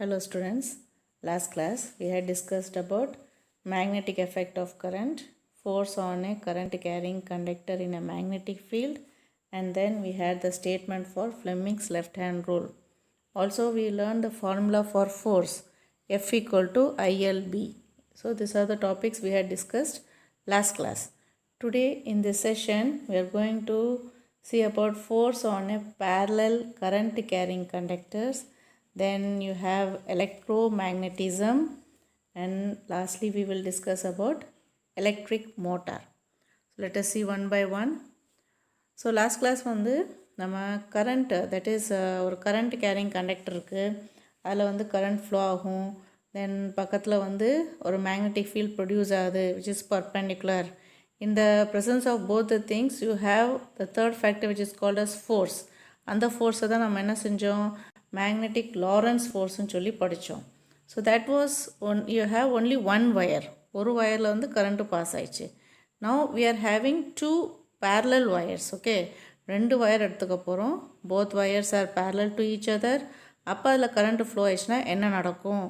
Hello students, last class we had discussed about magnetic effect of current, force on a current carrying conductor in a magnetic field, and then we had the statement for Fleming's left hand rule. Also we learned the formula for force F equal to ILB. So these are the topics we had discussed last class. Today in this session we are going to see about force on a parallel current carrying conductors. Then you have electromagnetism, and lastly we will discuss about electric motor. So let us see one by one. So last class வந்து நம்ம current, that is ஒரு current carrying conductor இருக்குது, அதில் வந்து current flow ஆகும். Then பக்கத்தில் வந்து ஒரு magnetic field produce ஆகுது which is perpendicular. In the presence of both the things you have the third factor which is called as force. அந்த ஃபோர்ஸை தான் நம்ம என்ன செஞ்சோம், magnetic Lorentz forceன்னு சொல்லி படித்தோம். So that was you have only one wire, ஒரு வயரில் வந்து கரண்ட்டு பாஸ் ஆயிடுச்சு. Now we are having two parallel wires. Okay, ரெண்டு வயர் எடுத்துக்க போகிறோம். Both wires are parallel to each other. அப்போ அதில் கரண்ட் ஃப்ளோ ஆயிடுச்சுன்னா என்ன நடக்கும்,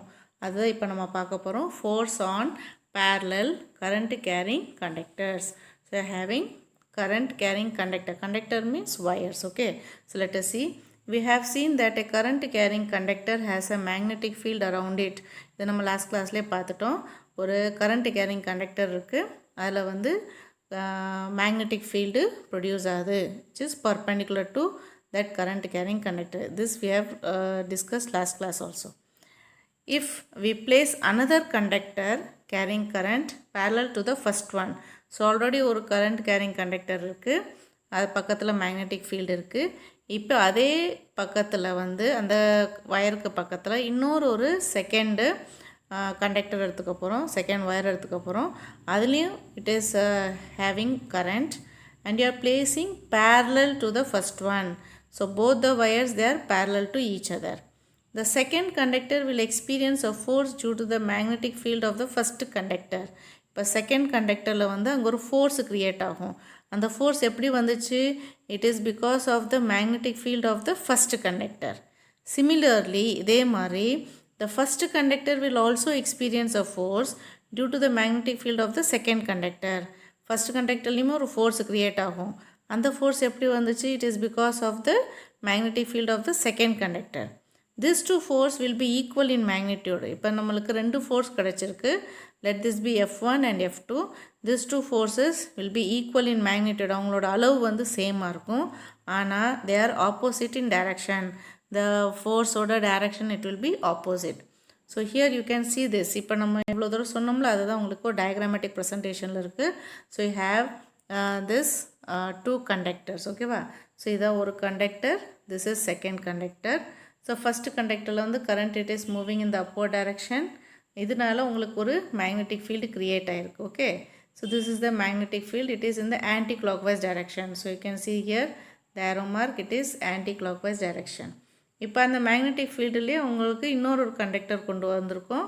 அதுதான் இப்போ நம்ம பார்க்க போகிறோம். Force on parallel current carrying conductors. So having current carrying conductor, conductor means wires. Okay, so let us see. We have seen that a current carrying conductor has a magnetic field around it. இதை நம்ம last கிளாஸ்லேயே பார்த்துட்டோம். ஒரு current carrying conductor இருக்குது, அதில் வந்து magnetic field produce ஆகுது which is perpendicular to that current carrying conductor. This we have discussed last class also. If we place another conductor carrying current parallel to the first one, so already ஒரு current carrying conductor இருக்குது, அது பக்கத்தில் magnetic field இருக்குது. இப்போ அதே பக்கத்தில் வந்து அந்த வயருக்கு பக்கத்தில் இன்னொரு ஒரு செகண்டு கண்டக்டர் எடுத்துக்க போகிறோம், செகண்ட் ஒயர் எடுத்துக்க போகிறோம். அதுலேயும் it is having current and you are placing parallel to the first one. So both the wires they are parallel to each other. The second conductor will experience a force due to the magnetic field of the first conductor. இப்போ second கண்டக்டரில் வந்து அங்கே ஒரு force create ஆகும். அந்த force எப்படி வந்துச்சு, it is because of the magnetic field of the first conductor. Similarly இதே மாதிரி the first conductor will also experience a force due to the magnetic field of the second conductor. First conductorலையுமே ஒரு force create ஆகும். அந்த force எப்படி வந்துச்சு, it is because of the magnetic field of the second conductor. These two force will be equal in magnitude. இப்போ நம்மளுக்கு ரெண்டு force கிடச்சிருக்கு. Let this be F1 and F2. These two forces will be equal in magnitude. அவங்களோட அளவு வந்து சேமாக இருக்கும், ஆனால் they are opposite in direction. The force ஓட direction it will be opposite. So here you can see this. இப்போ நம்ம இவ்வளோ தூரம் சொன்னோம்ல, அதுதான் உங்களுக்கு ஒரு diagrammatic presentationல இருக்குது. So you have this two conductors. ஓகேவா, ஸோ இதான் ஒரு conductor, this is second conductor. So first கண்டக்டரில் வந்து current it is moving in the opposite direction. இதனால உங்களுக்கு ஒரு மேக்னெட்டிக் ஃபீல்டு க்ரியேட் ஆகிருக்கு. Okay, so this is the magnetic field, it is in the anti clockwise direction. So you can see here the arrow mark, it is anti clockwise direction. இப்போ அந்த magnetic ஃபீல்டுலேயே உங்களுக்கு இன்னொரு conductor கொண்டு வந்திருக்கோம்.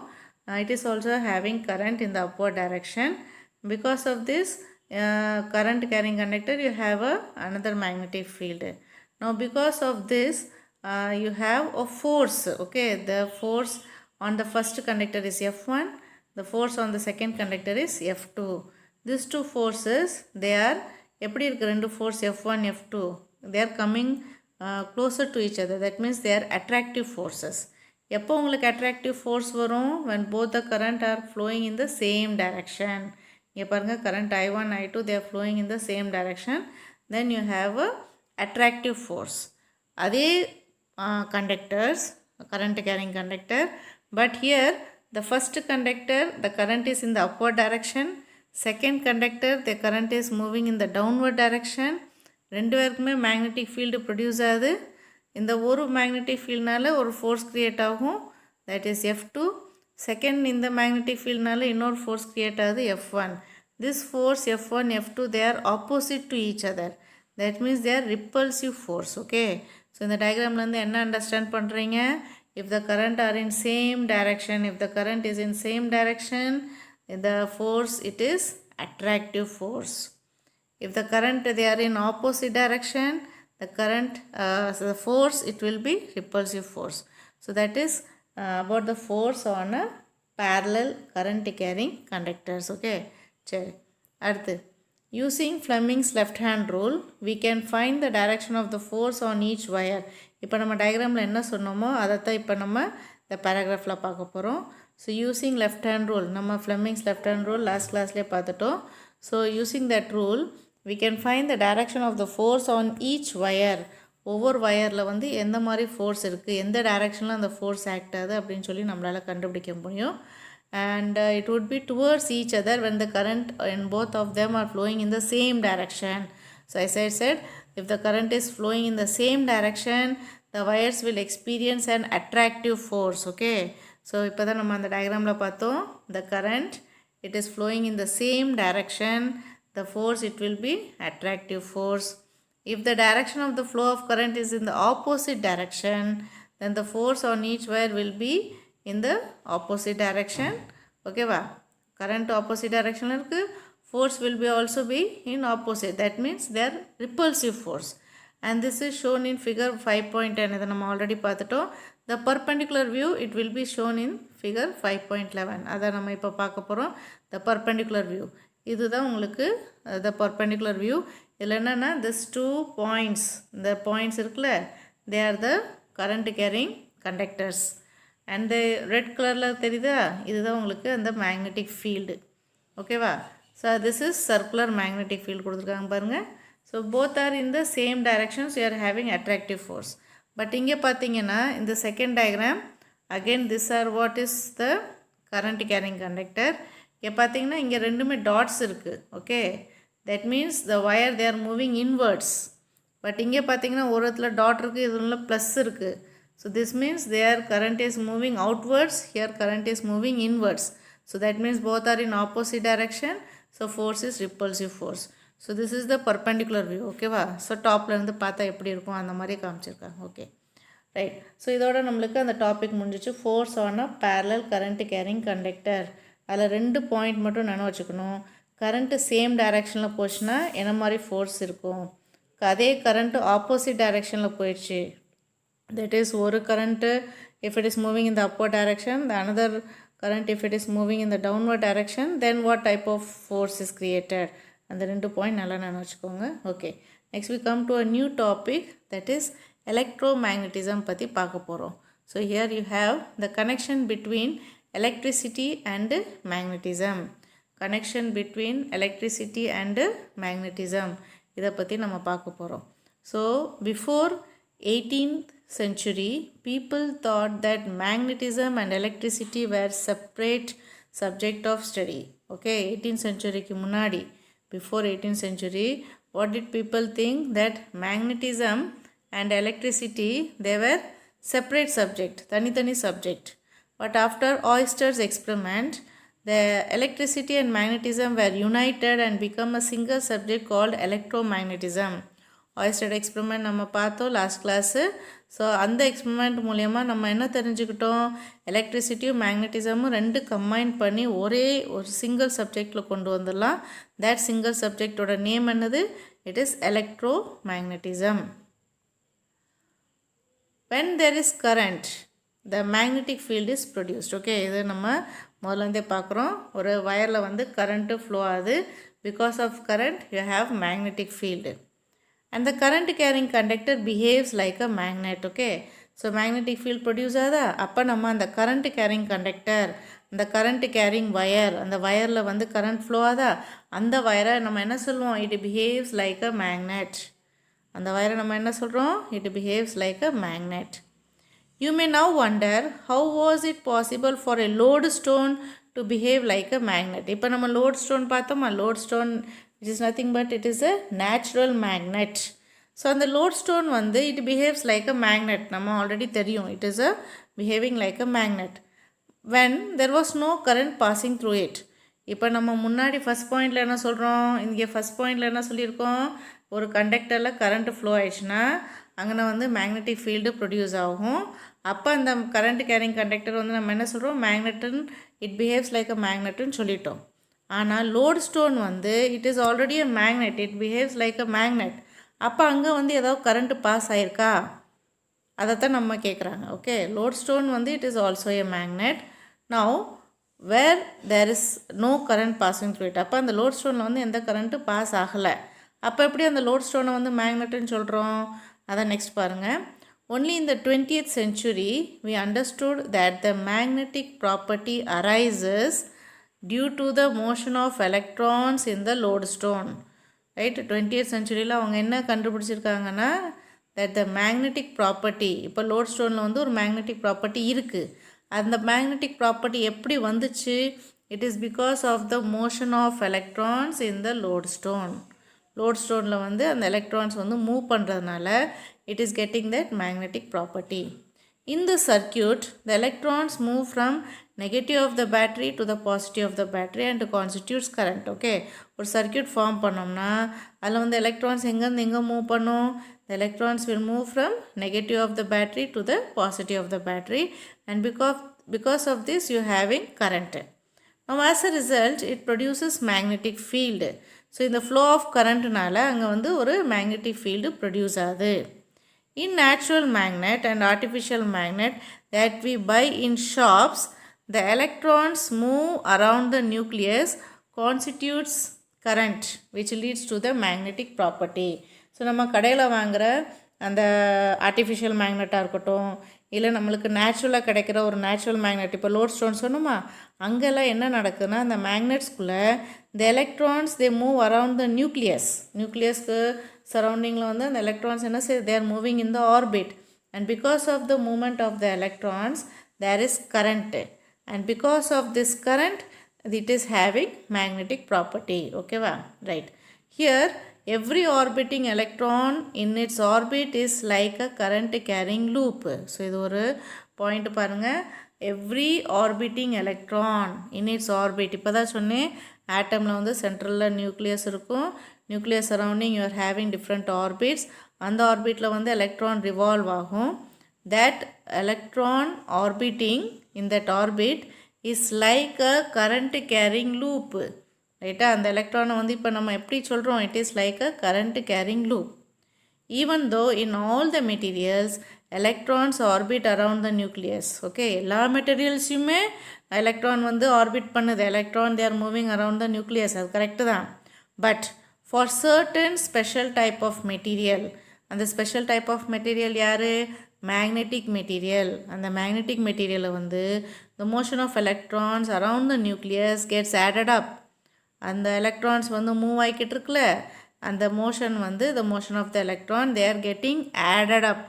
It is also having current in the opposite direction. Because of this current carrying conductor you have another magnetic field. Now because of this you have a force. Okay, the force on the first conductor is F1, the force on the second conductor is F2. These two forces they are எப்படி இருக்கு, ரெண்டு force F1 F2 they are coming closer to each other. That means they are attractive forces. எப்போ உங்களுக்கு attractive force வரும், when both the current are flowing in the same direction. இங்கே பாருங்கள், current I1 I2 they are flowing in the same direction, then you have a attractive force. அதே conductors, current carrying conductor, but here the first conductor the current is in the upward direction, second conductor the current is moving in the downward direction. ரெண்டு பேருக்குமே magnetic field produce ஆகுது. இந்த ஒரு magnetic ஃபீல்ட்னால ஒரு force create ஆகும், that is F2. Second இந்த magnetic ஃபீல்ட்னால இன்னொரு force create ஆகுது F1. This force F1 F2 they are opposite to each other. That means they are repulsive force. Okay, so இந்த டயக்ராம்லேருந்து என்ன அண்டர்ஸ்டாண்ட் பண்ணுறீங்க, if the current are in same direction, if the current is in same direction, the force it is attractive force. If the current they are in opposite direction, the current the force it will be repulsive force. So that is about the force on a parallel current carrying conductors. Okay, சரி அடுத்து using Fleming's left hand rule we can find the direction of the force on each wire. இப்போ நம்ம டயக்ராமில் என்ன சொன்னோமோ அதைத்தான் இப்போ நம்ம இந்த பேராகிராஃபில் பார்க்க போகிறோம். So using left hand rule, நம்ம Fleming's left hand rule last கிளாஸ்லேயே பார்த்துட்டோம். So using that rule we can find the direction of the force on each wire. ஒவ்வொரு வயரில் வந்து எந்த மாதிரி ஃபோர்ஸ் இருக்குது, எந்த டைரெக்ஷனில் அந்த ஃபோர்ஸ் ஆக்ட் ஆகுது அப்படின்னு சொல்லி நம்மளால் கண்டுபிடிக்க முடியும். And it would be towards each other when the current in both of them are flowing in the same direction. So as I said, if the current is flowing in the same direction, the wires will experience an attractive force. Okay, so இப்போ தான் நம்ம அந்த டயக்ராமில் பார்த்தோம், the current it is flowing in the same direction, the force it will be attractive force. If the direction of the flow of current is in the opposite direction, then the force on each wire will be in the opposite direction. Okay va, current opposite direction irukku, force will be also be in opposite, that means they are repulsive force, and this is shown in figure 5.10. இதை நம்ம already பார்த்துட்டோம். the perpendicular view it will be shown in figure 5.11. அதை நம்ம இப்போ பார்க்க போகிறோம். the perpendicular view இதுதான் உங்களுக்கு the perpendicular view. இதில் என்னென்னா this 2 points, இந்த points இருக்குல்ல, they are the current carrying conductors. and the red கலரில் தெரியுதா, இதுதான் உங்களுக்கு அந்த மேக்னெட்டிக் ஃபீல்டு. ஓகேவா, so this is circular magnetic field கொடுத்துருக்காங்க பாருங்கள். So both are in the same direction, so you are having attractive force. But இங்கே பார்த்தீங்கன்னா இந்த second diagram again this are what is the current carrying conductor. இங்கே பார்த்தீங்கன்னா இங்கே ரெண்டுமே dots இருக்குது. Okay, that means the wire they are moving inwards. But இங்கே பார்த்தீங்கன்னா ஒரு இடத்துல டாட் இருக்குது, இதுல ப்ளஸ் இருக்குது. So this means their current is moving outwards, here current is moving inwards. So that means both are in opposite direction, so force is repulsive force. So this is the perpendicular view. Okay va, so top la irundhu paatha eppadi irukum andha mari kaamichirukanga. Okay, right. So idoda namalukku andha topic munjichu, force on a parallel current carrying conductor. adha rendu point mattum nenu vechukanum. current same direction la pochna enna mari force irukum, adhe current opposite direction la poichu, that is one current if it is moving in the upward direction, the another current if it is moving in the downward direction, then what type of force is created. and the rendu point nalla nenu vechukonga. Okay, next we come to a new topic, that is electromagnetism பத்தி பார்க்க போறோம். So here you have the connection between electricity and magnetism. connection between electricity and magnetism இத பத்தி நம்ம பார்க்க போறோம். So before 18th century, people thought that magnetism and electricity were separate subject of study. Okay, 18th century ku munadi, before 18th century, what did people think? That magnetism and electricity they were separate subject, tani subject. But after Oester's experiment, the electricity and magnetism were united and become a single subject called electromagnetism. Oersted experiment நம்ம பார்த்தோம் last class. So அந்த experiment மூலயமா நம்ம என்ன தெரிஞ்சுக்கிட்டோம், எலக்ட்ரிசிட்டியும் மேக்னட்டிசமும் ரெண்டு combine பண்ணி ஒரே ஒரு சிங்கிள் சப்ஜெக்டில் கொண்டு வந்துடலாம். தட் சிங்கிள் சப்ஜெக்டோட நேம் என்னது? It is electromagnetism. when there is current, the magnetic field is produced. Okay, இது நம்ம முதல்லேருந்தே பார்க்குறோம். ஒரு வயரில் வந்து கரண்ட்டு ஃப்ளோ ஆகுது. Because of current you have magnetic field. and the current carrying conductor behaves like a magnet. Okay, so magnetic field produce ஆதா, அப்போ நம்ம அந்த current carrying conductor, அந்த current carrying wire, அந்த வயரில் வந்து current flow ஆதா, அந்த வயரை நம்ம என்ன சொல்லுவோம்? it behaves like a magnet. அந்த வயரை நம்ம என்ன சொல்கிறோம்? it behaves like a magnet. You may now wonder, how was it possible for a lodestone to behave like a magnet? இப்போ நம்ம lodestone பார்த்தோமா? lodestone which is nothing but it is a natural magnet. So அந்த lodestone வந்து it behaves like a magnet. நம்ம already தெரியும், it is a behaving like a magnet when there was no current passing through it. இப்போ நம்ம முன்னாடி first பாயிண்டில் என்ன சொல்கிறோம்? இங்கே ஃபஸ்ட் பாயிண்டில் என்ன சொல்லியிருக்கோம்? ஒரு கண்டக்டரில் கரண்ட் ஃப்ளோ ஆயிடுச்சுன்னா அங்கே வந்து மேக்னெட்டிக் ஃபீல்டு ப்ரொடியூஸ் ஆகும். அப்போ அந்த கரண்ட் கேரிங் கண்டக்டர் வந்து நம்ம என்ன சொல்கிறோம்? மேக்னெட்டுன்னு, இட் பிஹேவ்ஸ் லைக் அ மேக்னெட்டுன்னு சொல்லிட்டோம். ஆனால் லோட்ஸ்டோன் வந்து it is already a magnet, it behaves like a magnet. அப்போ அங்கே வந்து ஏதாவது கரண்ட்டு பாஸ் ஆகிருக்கா? அதைத்தான் நம்ம கேட்குறாங்க. ஓகே, லோட்ஸ்டோன் வந்து it is also a magnet. Now where there is no current passing through it. அப்போ அந்த லோட்ஸ்டோனில் வந்து எந்த கரண்ட்டு பாஸ் ஆகலை. அப்போ எப்படி அந்த லோட்ஸ்டோனை வந்து மேக்னெட்டுன்னு சொல்கிறோம்? அதான் நெக்ஸ்ட் பாருங்கள். Only in the 20th century we understood that the magnetic property arises due to the motion of electrons in the lodestone. Right, 20th centuryல அவங்க என்ன கண்டுபிடிச்சிருக்காங்கன்னா that the magnetic property, இப்போ லோட்ஸ்டோனில் வந்து ஒரு மேக்னெட்டிக் ப்ராப்பர்ட்டி இருக்குது. அந்த மேக்னெட்டிக் ப்ராப்பர்ட்டி எப்படி வந்துச்சு? It is because of the motion of electrons in the lodestone. லோட்ஸ்டோனில் வந்து அந்த எலக்ட்ரான்ஸ் வந்து மூவ் பண்ணுறதுனால it is getting that magnetic property. In the circuit, the electrons move from negative of the battery to the positive of the battery and constitutes current. Okay, ஒரு circuit form பண்ணோம்னா அதில் வந்து electrons எங்கேருந்து எங்கே move பண்ணும்? The electrons will move from negative of the battery to the positive of the battery, and because of this you having current. Now as a result it produces magnetic field. So இந்த flow of currentனால அங்கே வந்து ஒரு magnetic field produce ஆகுது. In natural magnet and artificial magnet that we buy in shops, the electrons move around the nucleus constitutes current which leads to the magnetic property. So நம்ம கடையில் வாங்குகிற அந்த artificial மேக்னெட்டாக இருக்கட்டும், இல்லை நம்மளுக்கு நேச்சுரலாக கிடைக்கிற ஒரு நேச்சுரல் மேக்னெட், இப்போ லோட்ஸ்டோன் சொன்னோமா, அங்கெல்லாம் என்ன நடக்குதுன்னா அந்த மேக்னெட்ஸ்குள்ளே the electrons they move around the நியூக்ளியஸ்க்கு சரௌண்டிங்கில் வந்து அந்த எலக்ட்ரான்ஸ் என்ன செய்யுது? They are moving in the orbit, and because of the moment of the electrons there is current, and because of this current it is having magnetic property. ஓகேவா? Right. Here every orbiting electron in its orbit is like a current carrying loop. So இது ஒரு point பாருங்கள். Every orbiting electron in its orbit. இப்போ தான் சொன்னேன், ஆட்டமில் வந்து சென்ட்ரலில் நியூக்ளியஸ் இருக்கும், nucleus surrounding you are having different orbits. அந்த ஆர்பிட்டில் வந்து எலக்ட்ரான் ரிவால்வ் ஆகும். That electron orbiting in that orbit is like a current carrying loop. ரைட்டா? அந்த எலக்ட்ரானை வந்து இப்போ நம்ம எப்படி சொல்கிறோம்? It is like a current carrying loop. Even though in all the materials electrons orbit around the nucleus. Okay, எல்லா மெட்டீரியல்ஸுமே எலக்ட்ரான் வந்து ஆர்பிட் பண்ணுது. Electron they are moving around the nucleus, அது கரெக்டு தான். But for certain special type of material, அந்த special type of material யார்? Magnetic material. அந்த magnetic மெட்டீரியலில் வந்து the motion of electrons around the nucleus gets added up. அந்த electrons வந்து move ஆகிக்கிட்டு இருக்குல்ல, அந்த மோஷன் வந்து the motion of the electron they are getting added up,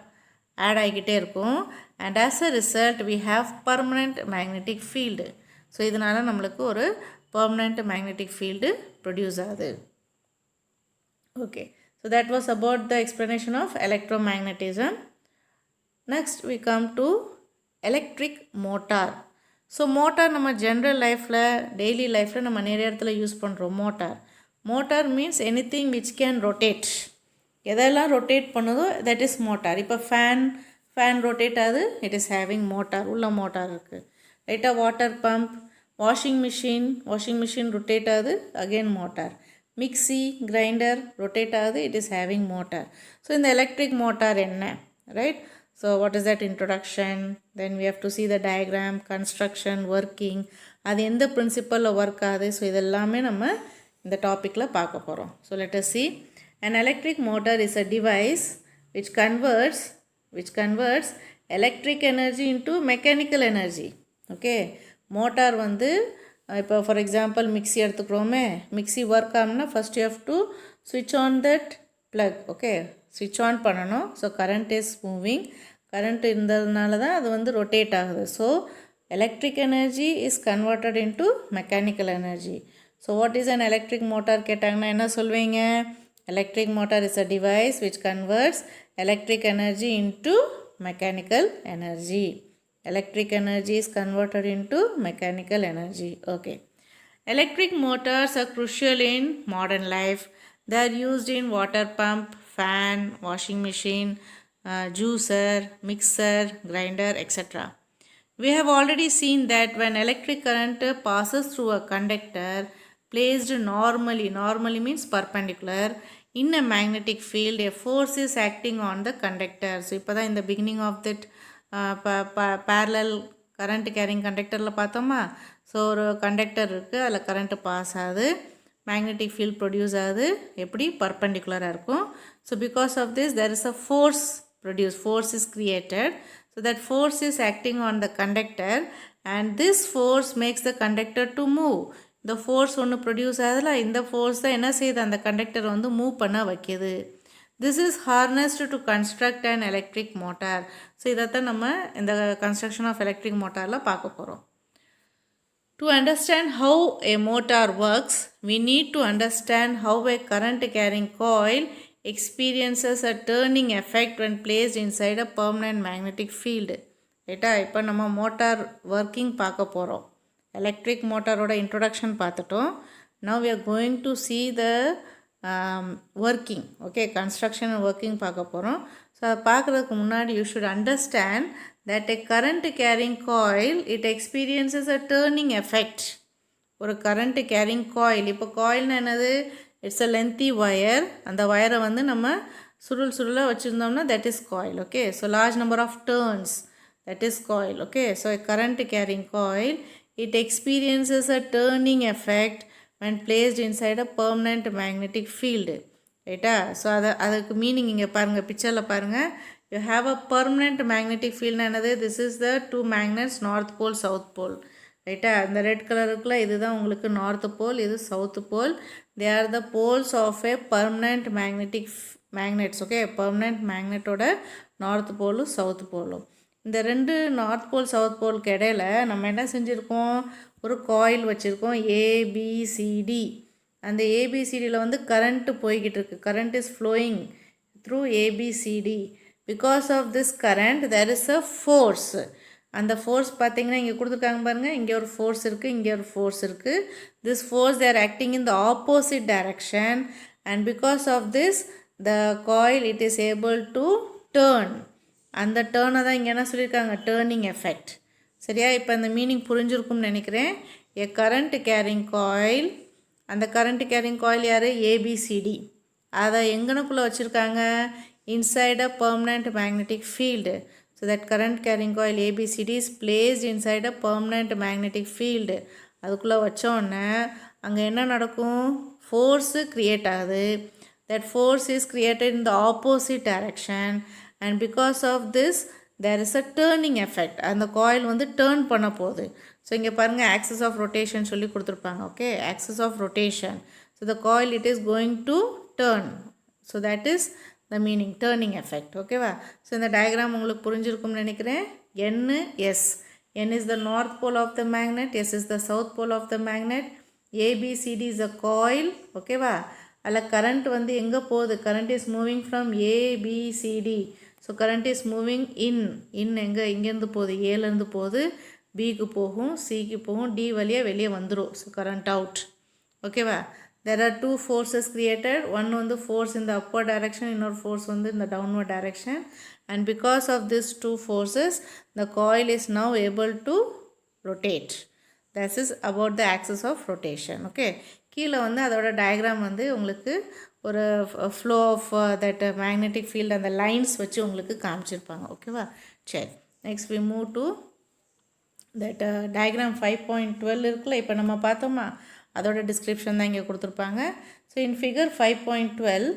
add ஆகிக்கிட்டே இருக்கும். And as a result we have permanent magnetic field. So இதனால் நம்மளுக்கு ஒரு பர்மனெண்ட் மேக்னெட்டிக் ஃபீல்டு ப்ரொடியூஸ் ஆகுது. Okay, so that was about the explanation of electromagnetism. Next we come to electric motor. So motor நம்ம general லைஃப்பில், daily லைஃப்பில் நம்ம நிறைய இடத்துல யூஸ் பண்ணுறோம் motor. Motor means anything which can rotate. எதெல்லாம் rotate பண்ணுதோ தட் இஸ் மோட்டார். இப்போ ஃபேன் ரொட்டேட் ஆகுது, இட் இஸ் ஹேவிங் மோட்டார், உள்ள மோட்டார் இருக்குது. ரைட்டாக? Water pump, washing machine rotate ஆகுது, again motor. Mixie, grinder rotate ஆகுது, it is having motor. So இந்த எலக்ட்ரிக் மோட்டார் என்ன? Right? So what is that introduction? Then we have to see the diagram, construction, working, அது எந்த பிரின்சிபலில் work ஆகுது. So இதெல்லாமே நம்ம இந்த டாப்பிக்கில் பார்க்க போகிறோம். So let us see. An electric motor is a device which converts electric energy into mechanical energy. Okay, motor வந்து இப்போ for example mixie எடுத்துக்கிறோமே, mixie work ஆகணும்னா ஃபஸ்ட் யூ ஹேவ் டு ஸ்விட்ச் ஆன் தட் ப்ளக். ஓகே, ஸ்விட்ச் on பண்ணணும். So current is moving, current இருந்ததுனால தான் அது வந்து ரொட்டேட் ஆகுது. So electric energy is converted into mechanical energy. So what is an electric motor கேட்டாங்கன்னா என்ன சொல்வீங்க? Electric motor is a device which converts electric energy into mechanical energy. Electric energy is converted into mechanical energy. Okay. Electric motors are crucial in modern life. They are used in water pump, fan, washing machine, juicer, mixer, grinder, etc. We have already seen that when electric current passes through a conductor placed normally means perpendicular in a magnetic field a force is acting on the conductor. So இப்போ தான் in the beginning of that parallel current carrying conductorல பார்த்தோமா. So ஒரு conductor இருக்குது, அதில் current pass ஆகுது, magnetic field produce ஆகுது, எப்படி பர்பெண்டிகுலராக இருக்கும். So because of this there is a force produced, force is created. So that force is acting on the conductor and this force makes the conductor to move. இந்த force ஒன்று produce ஆகுதுல, இந்த force தான் என்ன செய்யுது, அந்த conductor வந்து move பண்ண வைக்கிது. This is harnessed to construct and electric motor. So இதைத்தான் நம்ம இந்த கன்ஸ்ட்ரக்ஷன் ஆஃப் எலக்ட்ரிக் மோட்டாரில் பார்க்க போகிறோம். To understand how a motor works, we need to understand how a current carrying coil experiences a turning effect when placed inside a permanent magnetic field. ரைட்டா, இப்போ நம்ம motor working பார்க்க போகிறோம். Electric மோட்டாரோட introduction பார்த்துட்டோம். Now we are going to see the working. Okay, construction and working பார்க்க போகிறோம். So அதை பார்க்குறதுக்கு முன்னாடி you should understand that a current carrying coil, it experiences a turning effect. ஒரு current carrying coil, இப்போ coilனா என்னது, it's a lengthy wire. அந்த வயரை வந்து நம்ம சுருளாக வச்சுருந்தோம்னா that is coil. Okay, so large number of turns, that is coil. Okay, so a current carrying coil, it experiences a turning effect when placed inside a permanent magnetic field. ரைட்டா, so அதுக்கு meaning இங்கே பாருங்கள், பிக்சரில் பாருங்கள். You have a permanent magnetic field என்னது, this is the two magnets, north pole, south pole. ரைட்டா, இந்த red colour இருக்குல்ல, இதுதான் உங்களுக்கு நார்த் போல், இது south pole. They are the poles of a permanent magnets. Okay, permanent magnetோட north போலும் south போலும். இந்த ரெண்டு நார்த் போல் சவுத் போலுக்கு இடையில நம்ம என்ன செஞ்சுருக்கோம், ஒரு காயில் வச்சுருக்கோம் ஏபிசிடி. அந்த ஏபிசிடியில் வந்து கரண்ட்டு போய்கிட்டு இருக்குது, current is flowing through A B C D. Because of this current there is a force. அந்த ஃபோர்ஸ் பார்த்தீங்கன்னா இங்கே கொடுத்துருக்காங்க பாருங்கள், இங்கே ஒரு ஃபோர்ஸ் இருக்குது, இங்கே ஒரு ஃபோர்ஸ் இருக்குது. This force there acting in the opposite direction and because of this the coil it is able to turn. அந்த டேர்னை தான் இங்கே என்ன சொல்லியிருக்காங்க, டேர்னிங் எஃபெக்ட். சரியா, இப்போ அந்த மீனிங் புரிஞ்சிருக்கும்னு நினைக்கிறேன். ஏ கரண்ட் கேரிங் காயில், அந்த கரண்ட் கேரிங் காயில் யார், ஏபிசிடி. அதை எங்கனக்குள்ளே வச்சுருக்காங்க, inside a permanent magnetic field. So that current carrying coil A B C D is placed inside a permanent magnetic field. அதுக்குள்ளே வச்சோடனே அங்கே என்ன நடக்கும், ஃபோர்ஸு க்ரியேட் ஆகுது. That force is created in the opposite direction and because of this there is a turning effect. அந்த coil வந்து turn பண்ண போகுது. ஸோ இங்கே பாருங்கள், ஆக்சிஸ் ஆஃப் ரொட்டேஷன் சொல்லி கொடுத்துருப்பாங்க. Okay, axis of rotation. So the coil it is going to turn. So that is the meaning, turning effect. ஓகேவா, so இந்த டயக்ராம் உங்களுக்கு புரிஞ்சிருக்கும்னு நினைக்கிறேன். N is the north pole of the magnet, S is the south pole of the magnet, ABCD is a coil. ஓகேவா, அதில் current வந்து எங்கே போகுது, current is moving from ABCD. So current is moving இன் எங்கே, இங்கேருந்து போகுது, ஏலேருந்து போகுது, பிக்கு போகும், சிக்கு போகும், டி வழியாக வெளியே வந்துடும். So current out. ஓகேவா, there are two forces created. One வந்து force in the upward direction, இன்னொரு force வந்து in the downward direction. And because of these two forces, the coil is now able to rotate. This is about the axis of rotation. Okay, கீழே வந்து அதோட diagram வந்து உங்களுக்கு ஒரு flow of that magnetic field அந்த lines வச்சு உங்களுக்கு காமிச்சிருப்பாங்க. ஓகேவா, சரி, next we move to that diagram 5.12 இருக்குல்ல, இப்போ நம்ம பார்த்தோமா, அதோட டிஸ்கிரிப்ஷன் தான் இங்கே கொடுத்துருப்பாங்க. So in figure 5.12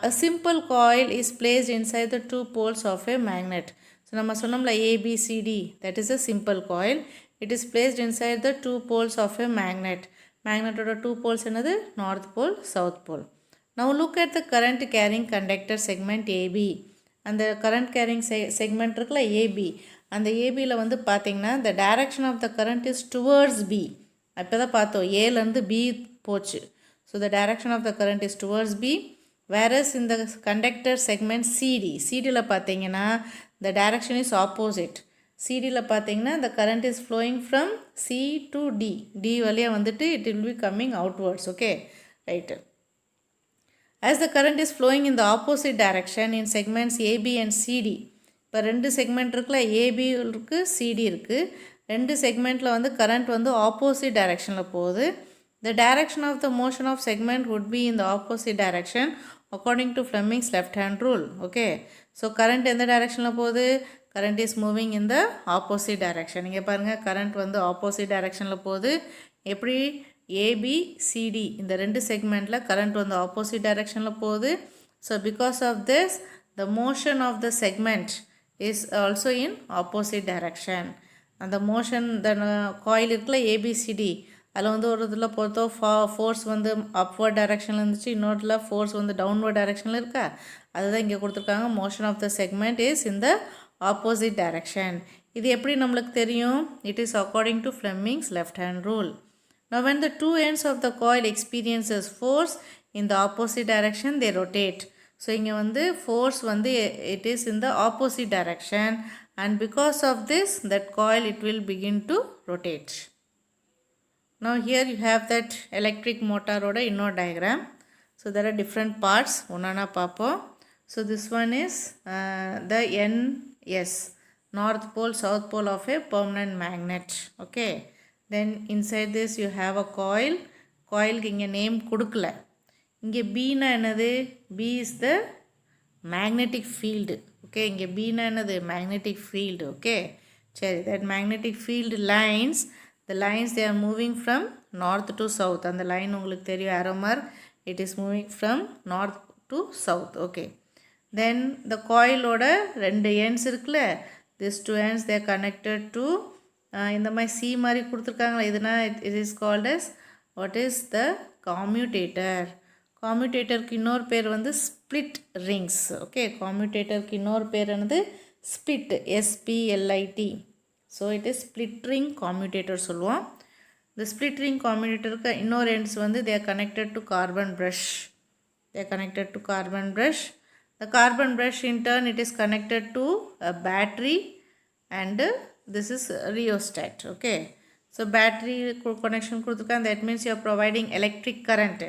a simple coil is placed inside the two poles of a magnet. So நம்ம சொன்னோம்ல ABCD, that is a simple coil. It is placed inside the two poles of a magnet. மேக்னெட்டோட two poles என்னது, north pole, south pole. Now look at the current carrying conductor segment AB. அந்த current carrying segment இருக்குல்ல AB, அந்த ஏபியில் வந்து பார்த்திங்கன்னா the direction of the current is towards B. இப்போ தான் பார்த்தோம், ஏலேருந்து பி போச்சு. So the direction of the current is towards B. Whereas in the conductor segment CDயில் பார்த்தீங்கன்னா the direction is opposite. CDயில் பார்த்தீங்கன்னா the current is flowing from C to D. D வழியாக வந்துட்டு it will be coming outwards. Okay, right. As the current is flowing in the opposite direction in segments AB and CD. இப்போ ரெண்டு segment இருக்குல்ல, AB இருக்குது, CD இருக்குது. ரெண்டு செக்மெண்ட்டில் வந்து கரண்ட் வந்து ஆப்போசிட் டைரெக்ஷனில் போகுது. The direction of the motion of segment would be in the opposite direction according to Fleming's left hand rule. Okay, so current எந்த டைரக்ஷனில் போகுது? current is moving in the opposite direction. இங்கே பாருங்கள், current வந்து opposite directionல போகுது. எப்படி? ABCD இந்த ரெண்டு செக்மெண்ட்டில் current வந்து opposite directionல போகுது. So because of this, the motion of the segment is also in opposite direction. அந்த மோஷன் the coil இருக்குல்ல ABCD, அதில் வந்து ஒரு இதில் பொறுத்தோ ஃபோர்ஸ் வந்து அப்வர்ட் டைரெக்ஷனில் இருந்துச்சு, இன்னொருத்தில் ஃபோர்ஸ் வந்து டவுன்வர்ட் டைரெக்ஷனில் இருக்கா, அதுதான் இங்கே கொடுத்துருக்காங்க. Motion of the segment is in the opposite direction. இது எப்படி நம்மளுக்கு தெரியும்? It is according to Fleming's left hand rule. Now when the two ends of the coil experiences force in the opposite direction, they rotate. So இங்கே வந்து force வந்து it is in the opposite direction, and because of this, that coil it will begin to rotate. Now here you have that electric motor oda innor diagram. So there are different parts, onana paapom. So this one is the NS, north pole south pole of a permanent magnet. Okay, then inside this you have a coil. Coil ku inga name kudukala. Inge B na enadhu? B is the magnetic field. Okay, inge B na enadhu? Magnetic field. Okay, சரி, that magnetic field lines, the lines they are moving from north to south. And the line உங்களுக்கு தெரியும், arrow mark, it is moving from north to south. Okay, then the coil ஓட ரெண்டு ends இருக்குல்ல, these two ends they are connected to இந்த மாதிரி C மாதிரி கொடுத்துருக்காங்களா, இதுனா it is called as what is the commutator. commutatorக்கு இன்னொரு பேர் வந்து split rings. Okay, commutatorக்கு இன்னொரு பேர் வந்து split, SPLIT. So it is split ring commutator சொல்லுவோம். The split ring commutator இன்னொரு ends வந்து they are connected to carbon brush. They are connected to carbon brush. The carbon brush in turn it is connected to a battery, and this is rheostat. Okay, so battery connection கொடுத்துருக்காங்க, that means you are providing electric current.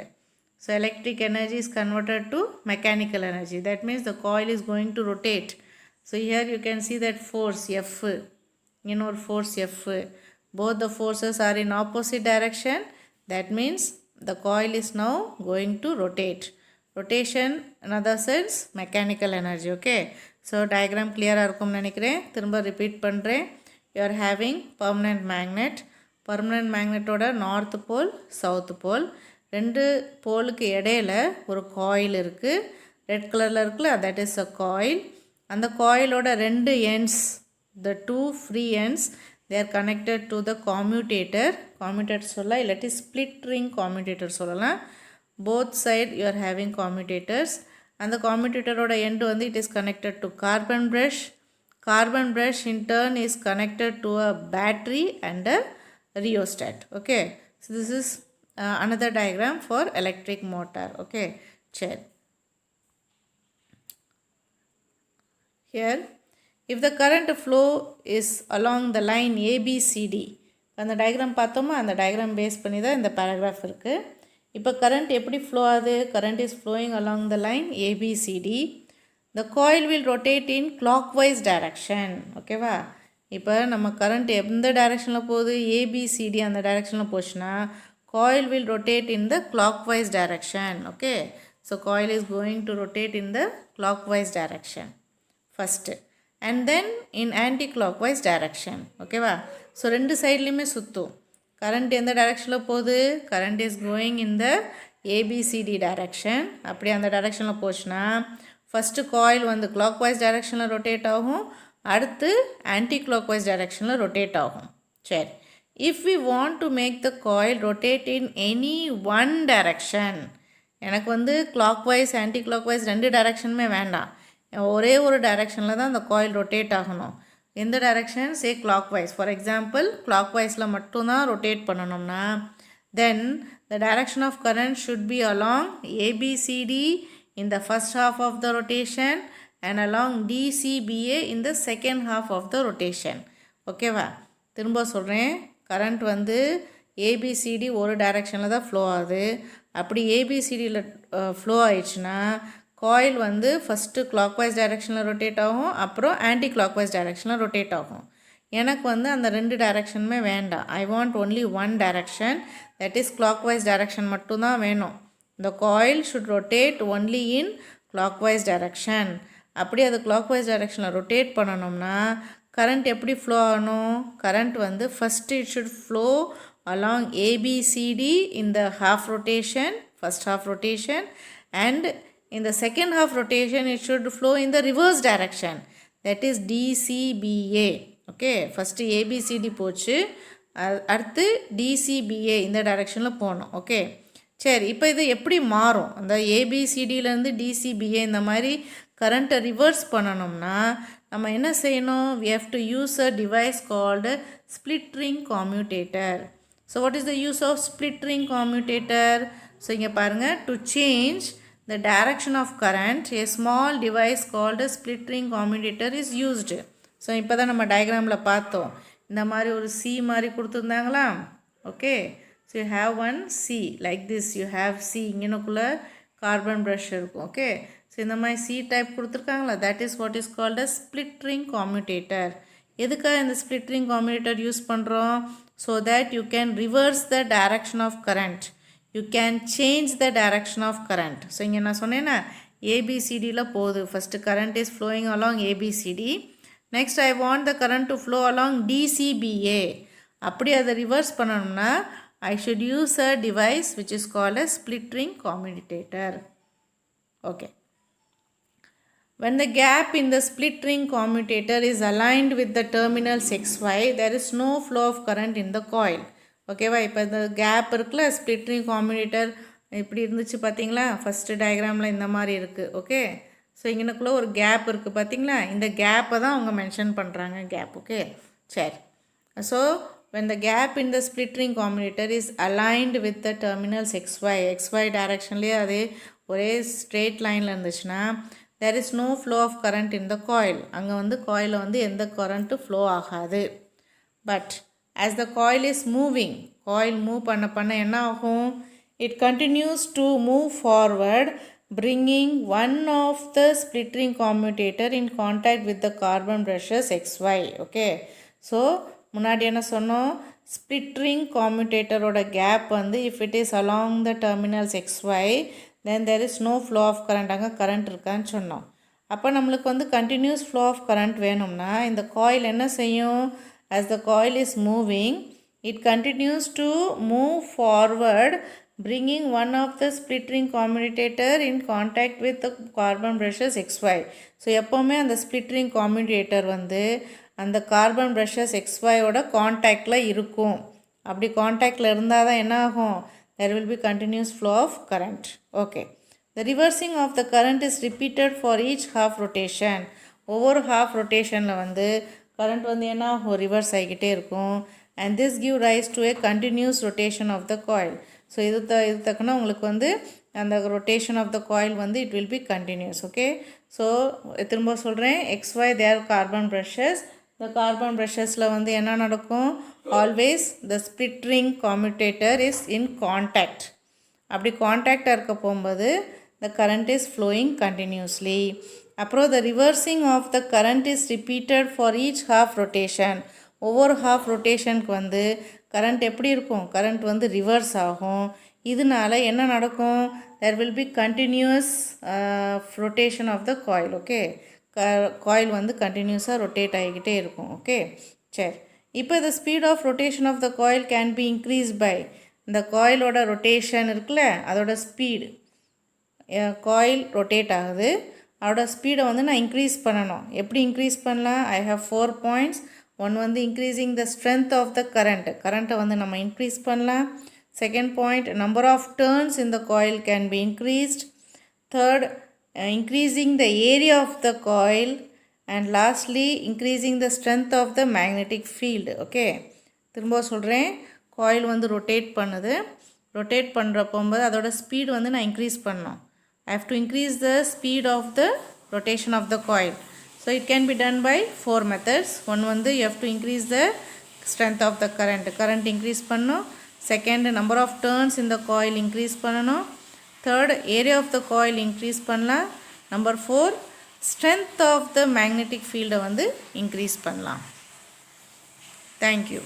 So electric energy is converted to mechanical energy. That means the coil is going to rotate. So here you can see that force F, இன்னொரு force F. Both the forces are in opposite direction. That means the coil is now going to rotate. Rotation, in other sense, mechanical energy. Okay, so diagram clear இருக்கும் நினைக்கிறேன். திரும்ப repeat பண்ணுறேன். You are having permanent magnet. Permanent magnet ஓட north pole, south pole. ரெண்டு போலுக்கு இடையில ஒரு coil இருக்குது. Red கலரில் இருக்குல்ல, that is a coil. அந்த coilோட ரெண்டு ends, the two free ends, they are connected to the commutator. Commutator சொல்லலாம், இல்லாட்டி split ring commutator சொல்லலாம். Both side you are having commutators. And the commutator oda end வந்து it is connected to carbon brush. Carbon brush in turn is connected to a battery and a rheostat. Okay, so this is another diagram for electric motor. Okay, check. Here, if the current flow is along the line ABCD, அந்த diagram பார்த்தோமா, அந்த diagram base பண்ணி தான் இந்த paragraph இருக்கு. இப்போ current எப்படி flow ஆகுது? Current is flowing along the line ABCD. The coil will rotate in clockwise direction. ஓகேவா? இப்போ நம்ம current எந்த டைரக்ஷனில் போகுது? ABCD அந்த டைரக்ஷனில் போச்சுன்னா coil will rotate in the clockwise direction. Okay, so coil is going to rotate in the clockwise direction first, and then in anti-clockwise direction. ஓகேவா? ஸோ ரெண்டு சைட்லேயுமே சுற்றும். கரண்ட் எந்த டைரெக்ஷனில் போகுது? Current is going in the A B C D direction. அப்படி அந்த டைரெக்ஷனில் போச்சுன்னா ஃபஸ்ட்டு காயில் வந்து கிளாக் வைஸ் டைரெக்ஷனில் ரொட்டேட் ஆகும், அடுத்து ஆன்டி கிளாக் வைஸ் டைரெக்ஷனில் ரொட்டேட் ஆகும். சரி, if we want to make the coil rotate in any one direction, எனக்கு வந்து clockwise anti clockwise ரெண்டு டைரெக்ஷனுமே வேண்டாம், ஒரே ஒரு டைரெக்ஷனில் தான் அந்த காயில் ரொட்டேட் ஆகணும். எந்த direction? Say clockwise. For example கிளாக் வைஸில் மட்டும்தான் ரொட்டேட் பண்ணணும்னா then the direction of current should be along A B C D in the first half of the rotation and along D C B A in the second half of the rotation. ஓகேவா? திரும்ப சொல்கிறேன், current வந்து ABCD ஒரு டைரெக்ஷனில் தான் ஃப்ளோ ஆகுது. அப்படி ஏபிசிடியில் ஃப்ளோ ஆயிடுச்சுன்னா காயில் வந்து ஃபஸ்ட்டு கிளாக் வைஸ் டைரெக்ஷனில் ரொட்டேட் ஆகும், அப்புறம் ஆன்டி கிளாக் வைஸ் டைரெக்ஷனில் ரொட்டேட் ஆகும். எனக்கு வந்து அந்த ரெண்டு டைரெக்ஷனுமே வேண்டாம். I want only one direction, that is clockwise direction மட்டும்தான் வேணும். the coil should rotate only in clockwise direction. அப்படி அது clockwise directionல rotate பண்ணணும்னா current எப்படி flow ஆகணும்? current வந்து first it should flow along ABCD in the half rotation, first half rotation, and in the second half rotation it should flow in the reverse direction, that is DCBA. okay, first ABCD போச்சு, அடுத்து DCBA இந்த டைரக்ஷனில் போகணும். Okay, சரி, இப்போ இது எப்படி மாறும்? அந்த ஏபிசிடியிலேருந்து டிசிபிஏ இந்த மாதிரி கரண்ட்டை ரிவர்ஸ் பண்ணணும்னா நம்ம என்ன செய்யணும்? we have to use a device called split ring commutator. so what is the use of split ring commutator? so இங்கே பாருங்கள், to change the direction of current a small device called a split ring commutator is used. So இப்போ தான் நம்ம டயக்ராமில் பார்த்தோம், இந்த மாதிரி ஒரு C மாதிரி கொடுத்துருந்தாங்களா? Okay, so you have one C like this, you have C, இங்கனுக்குள்ளே கார்பன் ப்ரஷ் இருக்கும். ஓகே, ஸோ இந்த மாதிரி சி டைப் கொடுத்துருக்காங்களா? That is what is called a split ring commutator. எதுக்காக இந்த ஸ்ப்ளிட் ரிங் காம்யூட்டேட்டர் யூஸ் பண்ணுறோம்? So that you can reverse the direction of current, you can change the direction of current. So இங்கே நான் சொன்னேன்னா ஏபிசிடியில் போகுது, first current is flowing along ABCD, next I want the current to flow along DCBA. அப்படி அதை reverse பண்ணணும்னா I should use a device which is called a split ring commutator. okay, when the gap in the split ring commutator is aligned with the terminals XY, there is no flow of current in the coil. ஓகேவா? இப்போ இந்த gap இருக்குல்ல, split ring காம்யூட்டேட்டர் இப்படி இருந்துச்சு பார்த்தீங்களா? First டயக்ராமில் இந்த மாதிரி இருக்குது. ஓகே, ஸோ இங்கனுக்குள்ளே ஒரு கேப் இருக்குது பார்த்தீங்களா? இந்த கேப்பை தான் அவங்க மென்ஷன் பண்ணுறாங்க, கேப். ஓகே, சரி. So when the gap in the split ring commutator is aligned with the terminals XY டைரக்ஷன்லேயே அதே ஒரே ஸ்ட்ரெயிட் லைனில் இருந்துச்சுன்னா there is no flow of current in the coil. அங்கே வந்து காயிலில் வந்து எந்த கரண்ட்டும் ஃப்ளோ ஆகாது. But as the coil is moving, coil move பண்ண என்ன ஆகும்? it continues to move forward, bringing one of the split ring commutator in contact with the carbon brushes XY. okay, so முன்னாடி என்ன சொன்னோம்? ஸ்ப்ளிட் ரிங் காம்யூட்டேட்டரோட கேப் வந்து if it is along the terminals XY, then there is no flow of current. அங்கே current இருக்கான்னு சொன்னோம். அப்போ நம்மளுக்கு வந்து கண்டினியூஸ் ஃப்ளோ ஆஃப் கரண்ட் வேணும்னா இந்த காயில் என்ன செய்யும்? as the coil is moving, it continues to move forward, bringing one of the split ring commutator in contact with the carbon brushes XY. So எப்போவுமே அந்த split ring commutator வந்து அந்த carbon brushes XYயோட காண்டாக்டில் இருக்கும். அப்படி காண்டாக்டில் இருந்தால் தான் என்ன ஆகும்? there will be continuous flow of current. okay, the reversing of the current is repeated for each half rotation. ஒவ்வொரு half rotationல வந்து current வந்து என்ன ஆகும்? ரிவர்ஸ் ஆகிக்கிட்டே இருக்கும். and this give rise to a continuous rotation of the coil. So இது தக்கன உங்களுக்கு வந்து அந்த ரொட்டேஷன் ஆஃப் த காயில் வந்து it will be continuous. Okay, so திரும்ப சொல்கிறேன், XY தேர் கார்பன் ப்ரஷஸ். இந்த கார்பன் ப்ரஷஸில் வந்து என்ன நடக்கும்? Always the split ring commutator is in contact. அப்படி கான்டாக்டாக இருக்க போகும்போது the current is flowing continuously. அப்புறம் the reversing of the current is repeated for each half rotation. ஒவ்வொரு ஹாஃப் ரொட்டேஷனுக்கு வந்து கரண்ட் எப்படி இருக்கும்? கரண்ட் வந்து ரிவர்ஸ் ஆகும். இதனால என்ன நடக்கும்? there will be continuous rotation of the coil. Okay, coil வந்து கண்டினியூஸாக ரொட்டேட் ஆகிக்கிட்டே இருக்கும். ஓகே, சரி. இப்போ the speed of rotation of the coil can be increased by, இந்த காயிலோட ரொட்டேஷன் இருக்குல்ல, அதோட ஸ்பீடு, காயில் ரொட்டேட் ஆகுது, அதோட ஸ்பீடை வந்து நான் இன்க்ரீஸ் பண்ணணும். எப்படி இன்க்ரீஸ் பண்ணலாம்? I have 4 points. ஒன் வந்து increasing the strength of the கரண்ட்டை வந்து நம்ம இன்க்ரீஸ் பண்ணலாம். Second point, number of turns in the coil can be increased. Third, increasing the area of the coil, and lastly increasing the strength of the magnetic field. Okay, திரும்ப சொல்கிறேன், coil வந்து rotate பண்ணுது. Rotate பண்ணுறப்போது அதோட speed வந்து நான் increase பண்ணணும். I have to increase the speed of the rotation of the coil. So it can be done by 4 methods. One வந்து you have to increase the strength of the current increase பண்ணணும். Second, number of turns in the coil increase பண்ணணும். Third, area of the coil increase பண்ணலாம். Number 4, strength of the magnetic field வந்து increase பண்ணலாம். Thank you.